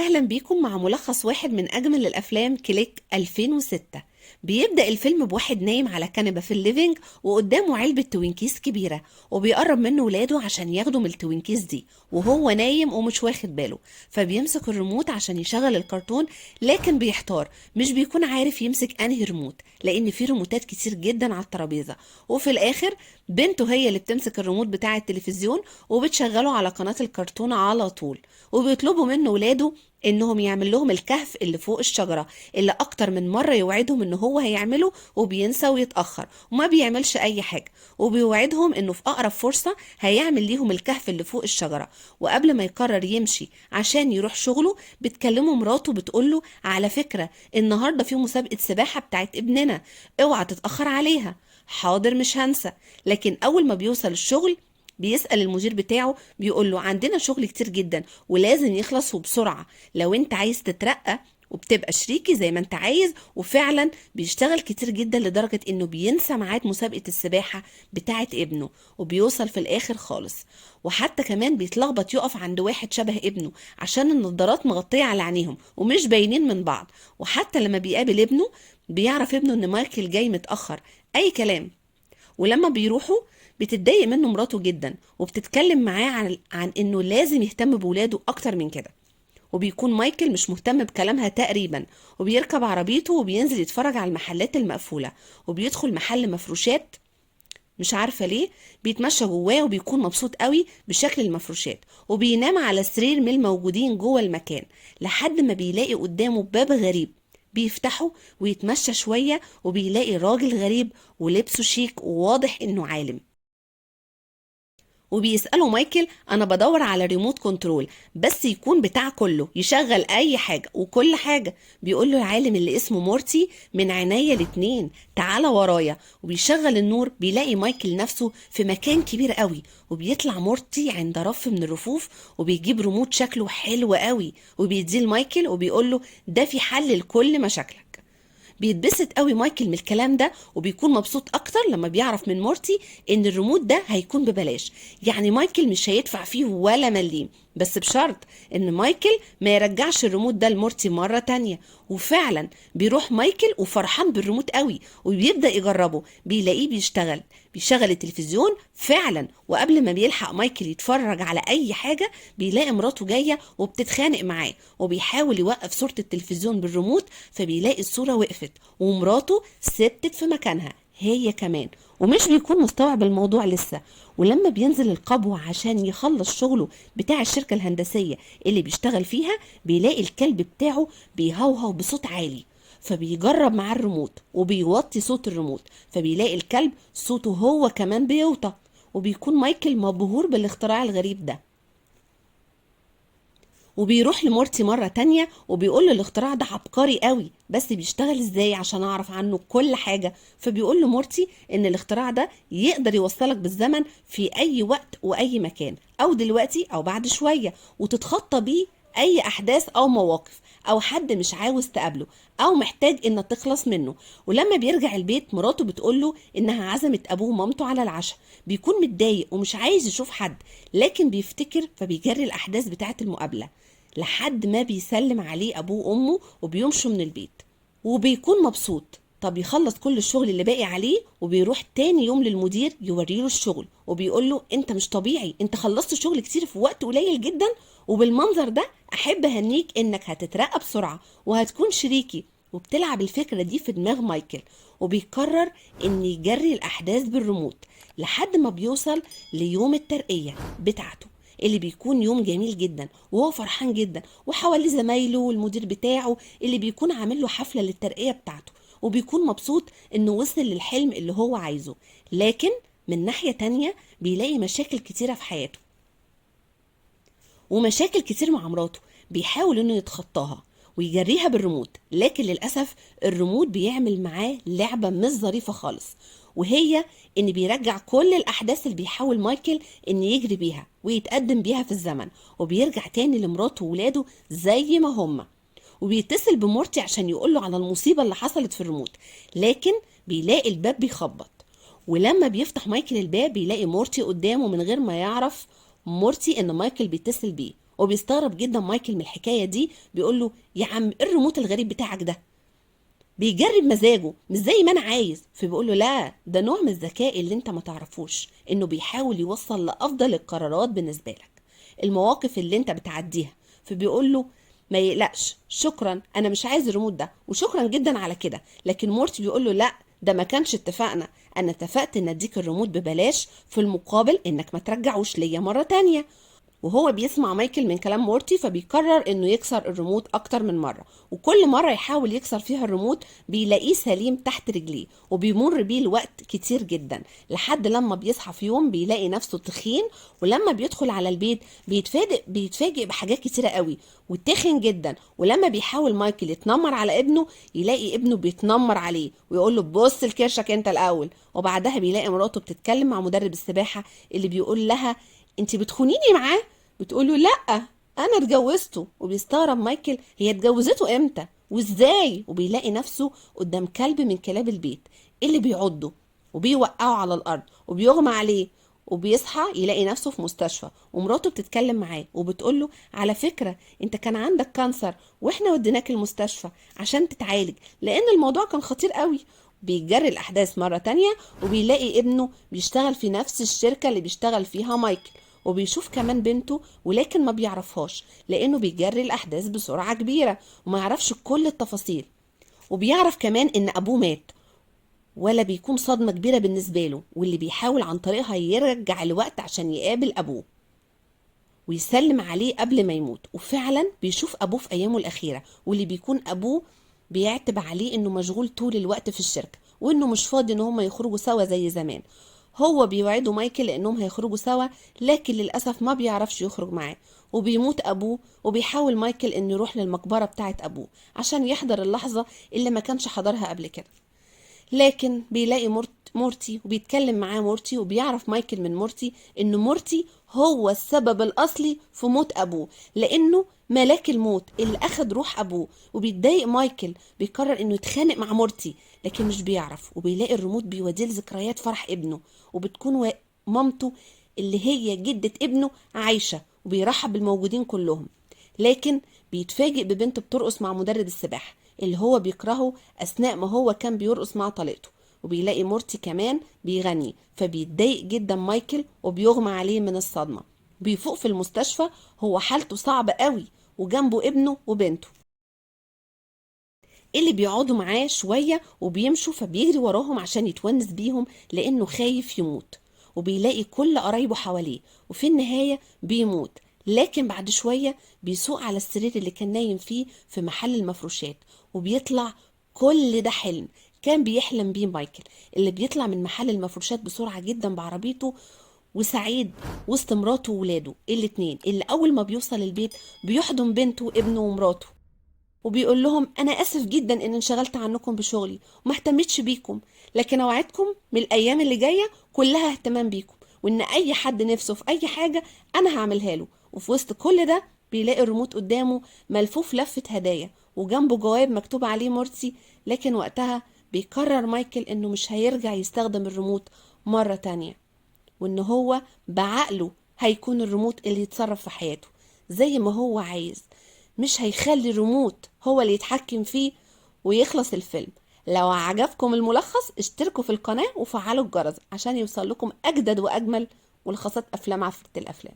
أهلا بيكم مع ملخص واحد من أجمل الأفلام كليك 2006. بيبدأ الفيلم بواحد نايم على كنبة في الليفينج وقدامه علبة توينكيز كبيرة، وبيقرب منه ولاده عشان ياخدوا من التوينكيز دي وهو نايم ومش واخد باله. فبيمسك الريموت عشان يشغل الكرتون، لكن بيحتار، مش بيكون عارف يمسك انهي ريموت لأن في ريموتات كتير جدا على الترابيزة. وفي الآخر بنته هي اللي بتمسك الريموت بتاع التلفزيون وبتشغله على قناة الكرتون على طول. وبيطلبوا منه ولاده انهم يعمل لهم الكهف اللي فوق الشجرة، اللي اكتر من مرة يوعدهم ان هو هيعمله وبينسى ويتأخر وما بيعملش اي حاجة. وبيوعدهم انه في اقرب فرصة هيعمل ليهم الكهف اللي فوق الشجرة. وقبل ما يقرر يمشي عشان يروح شغله بتكلمه مراته بتقوله: على فكرة النهاردة في مسابقة سباحة بتاعت ابننا، اوعى تتأخر عليها. حاضر مش هنسى. لكن اول ما بيوصل الشغل بيسأل المدير بتاعه، بيقول له: عندنا شغل كتير جدا ولازم يخلص وبسرعة، لو انت عايز تترقى وبتبقى شريكي زي ما انت عايز. وفعلا بيشتغل كتير جدا لدرجة انه بينسى ميعاد مسابقة السباحة بتاعت ابنه، وبيوصل في الاخر خالص. وحتى كمان بيتلخبط يقف عند واحد شبه ابنه عشان النضارات مغطية على عينيهم ومش باينين من بعض. وحتى لما بيقابل ابنه بيعرف ابنه ان مايكل جاي متأخر، اي كلام. ولما بيروحوا بتتضايق منه مراته جدا وبتتكلم معاه عن انه لازم يهتم بولاده اكتر من كده. وبيكون مايكل مش مهتم بكلامها تقريبا، وبيركب عربيته وبينزل يتفرج على المحلات المقفولة. وبيدخل محل مفروشات، مش عارفة ليه بيتمشى جواه وبيكون مبسوط قوي بشكل المفروشات، وبينام على سرير من الموجودين جوه المكان لحد ما بيلاقي قدامه باب غريب. بيفتحه ويتمشى شوية وبيلاقي راجل غريب ولبسه شيك وواضح انه عالم. وبيسأله مايكل: أنا بدور على ريموت كنترول بس يكون بتاع كله، يشغل أي حاجة وكل حاجة. بيقول له العالم اللي اسمه مورتي: من عينيا الاتنين، تعالى ورايا. وبيشغل النور بيلاقي مايكل نفسه في مكان كبير قوي، وبيطلع مورتي عند رف من الرفوف وبيجيب ريموت شكله حلو قوي وبيديه لمايكل وبيقول له: ده في حل لكل مشاكلك. بيتبسط قوي مايكل من الكلام ده وبيكون مبسوط اكتر لما بيعرف من مورتي ان الريموت ده هيكون ببلاش، يعني مايكل مش هيدفع فيه ولا مليم، بس بشرط ان مايكل ما يرجعش الريموت ده لمورتي مرة تانية. وفعلا بيروح مايكل وفرحان بالريموت قوي وبيبدأ يجربه، بيلاقيه بيشغل التلفزيون فعلا. وقبل ما بيلحق مايكل يتفرج على اي حاجة بيلاقي مراته جاية وبتتخانق معاه، وبيحاول يوقف صورة التلفزيون بالريموت فبيلاقي الصورة وقفت ومراته ثبتت في مكانها هي كمان، ومش بيكون مستوعب الموضوع لسه. ولما بينزل القبو عشان يخلص شغله بتاع الشركة الهندسية اللي بيشتغل فيها بيلاقي الكلب بتاعه بيهوهو بصوت عالي. فبيجرب معاه الريموت وبيوطي صوت الريموت فبيلاقي الكلب صوته هو كمان بيوطى. وبيكون مايكل مبهور بالاختراع الغريب ده، وبيروح لمورتي مرة تانية وبيقول له الاختراع ده عبقري قوي بس بيشتغل ازاي عشان اعرف عنه كل حاجة. فبيقول له مورتي ان الاختراع ده يقدر يوصلك بالزمن في اي وقت واي مكان، او دلوقتي او بعد شوية، وتتخطى بيه اي احداث او مواقف او حد مش عاوز تقابله او محتاج انك تخلص منه. ولما بيرجع البيت مراته بتقوله انها عزمت ابوه ومامته على العشاء. بيكون متضايق ومش عايز يشوف حد، لكن بيفتكر فبيجري الاحداث بتاعه المقابلة لحد ما بيسلم عليه ابوه وامه وبيمشوا من البيت. وبيكون مبسوط. طب يخلص كل الشغل اللي باقي عليه وبيروح تاني يوم للمدير يوريله الشغل وبيقول له: انت مش طبيعي، انت خلصت شغل كتير في وقت قليل جدا، وبالمنظر ده احب اهنيك انك هتترقى بسرعة وهتكون شريكي. وبتلعب الفكرة دي في دماغ مايكل وبيقرر ان يجري الاحداث بالريموت لحد ما بيوصل ليوم الترقية بتاعته، اللي بيكون يوم جميل جدا وهو فرحان جدا وحواليه زمايله والمدير بتاعه اللي بيكون عامل له حفلة للترقية بتاعته، وبيكون مبسوط انه وصل للحلم اللي هو عايزه. لكن من ناحية تانية بيلاقي مشاكل كتيرة في حياته ومشاكل كتير مع مراته بيحاول انه يتخطاها ويجريها بالريموت. لكن للأسف الريموت بيعمل معاه لعبة مش ظريفة خالص، وهي ان بيرجع كل الاحداث اللي بيحاول مايكل ان يجري بيها ويتقدم بيها في الزمن، وبيرجع تاني لمراته وولاده زي ما هما. وبيتصل بمورتي عشان يقوله على المصيبة اللي حصلت في الريموت، لكن بيلاقي الباب بيخبط. ولما بيفتح مايكل الباب بيلاقي مورتي قدامه من غير ما يعرف مورتي ان مايكل بيتصل بيه، وبيستغرب جدا مايكل من الحكاية دي، بيقول له يا عم إيه الريموت الغريب بتاعك ده؟ بيجرب مزاجه مش زي ما انا عايز. فبيقول له لا، ده نوع من الذكاء اللي انت ما تعرفوش، انه بيحاول يوصل لافضل القرارات بالنسبه لك، المواقف اللي انت بتعديها. فبيقول له ما يقلقش، شكرا، انا مش عايز الريموت ده، وشكرا جدا على كده. لكن مورتي بيقول له لا، ده ما كانش اتفقنا، انا اتفقت ان اديك الريموت ببلاش في المقابل انك ما ترجعوش ليا مره تانية. وهو بيسمع مايكل من كلام مورتي، فبيقرر انه يكسر الريموت اكتر من مرة، وكل مرة يحاول يكسر فيها الريموت بيلاقيه سليم تحت رجليه، وبيمر بيه الوقت كتير جدا لحد لما بيصحى في يوم بيلاقي نفسه تخين. ولما بيدخل على البيت بيتفاجئ بحاجات كتيرة قوي وتخن جدا. ولما بيحاول مايكل يتنمر على ابنه يلاقي ابنه بيتنمر عليه ويقول له بص لكرشك انت الاول. وبعدها بيلاقي مراته بتتكلم مع مدرب السباحة اللي بيقول لها انت بتخونيني معاه؟ بتقوله لا، انا اتجوزته. وبيستغرب مايكل هي اتجوزته امتى وازاي، وبيلاقي نفسه قدام كلب من كلاب البيت اللي بيعضه وبيوقعه على الارض وبيغمى عليه. وبيصحى يلاقي نفسه في مستشفى، ومراته بتتكلم معاه وبتقوله على فكرة انت كان عندك كانسر واحنا وديناك المستشفى عشان تتعالج لان الموضوع كان خطير قوي. بيجري الأحداث مرة تانية وبيلاقي ابنه بيشتغل في نفس الشركة اللي بيشتغل فيها مايكل، وبيشوف كمان بنته ولكن ما بيعرفهاش لأنه بيجري الأحداث بسرعة كبيرة وما يعرفش كل التفاصيل. وبيعرف كمان إن أبوه مات، ولا بيكون صدمة كبيرة بالنسبة له، واللي بيحاول عن طريقها يرجع الوقت عشان يقابل أبوه ويسلم عليه قبل ما يموت. وفعلا بيشوف أبوه في أيامه الأخيرة، واللي بيكون أبوه بيعتب عليه إنه مشغول طول الوقت في الشركة وإنه مش فاضي إن هما يخرجوا سوا زي زمان. هو بيوعده مايكل إنهم هيخرجوا سوا، لكن للأسف ما بيعرفش يخرج معاه. وبيموت أبوه، وبيحاول مايكل إنه يروح للمقبرة بتاعة أبوه عشان يحضر اللحظة اللي ما كانش حضرها قبل كده. لكن بيلاقي مورتي وبيتكلم معاه مورتي، وبيعرف مايكل من مورتي ان مورتي هو السبب الاصلي في موت ابوه، لانه ملاك الموت اللي اخد روح ابوه. وبيتضايق مايكل، بيقرر انه يتخانق مع مورتي لكن مش بيعرف. وبيلاقي الريموت بيوديه لذكريات فرح ابنه، وبتكون مامته اللي هي جدة ابنه عايشة، وبيرحب بالموجودين كلهم. لكن بيتفاجئ ببنت بترقص مع مدرب السباحة اللي هو بيكرهه أثناء ما هو كان بيرقص مع طليقته. وبيلاقي مورتي كمان بيغني، فبيتضايق جدا مايكل وبيغمى عليه من الصدمة. بيفوق في المستشفى، هو حالته صعبة قوي وجنبه ابنه وبنته اللي بيقعدوا معاه شوية وبيمشوا، فبيجري وراهم عشان يتونس بيهم لأنه خايف يموت. وبيلاقي كل قرايبه حواليه، وفي النهاية بيموت. لكن بعد شوية بيسوق على السرير اللي كان نايم فيه في محل المفروشات، وبيطلع كل ده حلم كان بيحلم بيه مايكل، اللي بيطلع من محل المفروشات بسرعة جدا بعربيته وسعيد وسط مراته وولاده الاتنين، اللي أول ما بيوصل البيت بيحضن بنته وابنه ومراته وبيقول لهم انا اسف جدا ان انشغلت عنكم بشغلي وما اهتمتش بيكم، لكن اوعدكم من الايام اللي جايه كلها اهتمام بيكم، وان اي حد نفسه في اي حاجه انا هعملها له. وفي وسط كل ده بيلاقي الريموت قدامه ملفوف لفه هدايا وجنبه جواب مكتوب عليه مورتي. لكن وقتها بيقرر مايكل انه مش هيرجع يستخدم الريموت مره تانية، وان هو بعقله هيكون الريموت اللي يتصرف في حياته زي ما هو عايز، مش هيخلي الريموت هو اللي يتحكم فيه. ويخلص الفيلم. لو عجبكم الملخص اشتركوا في القناة وفعلوا الجرس عشان يوصل لكم أجدد وأجمل ملخصات أفلام عفريت الأفلام.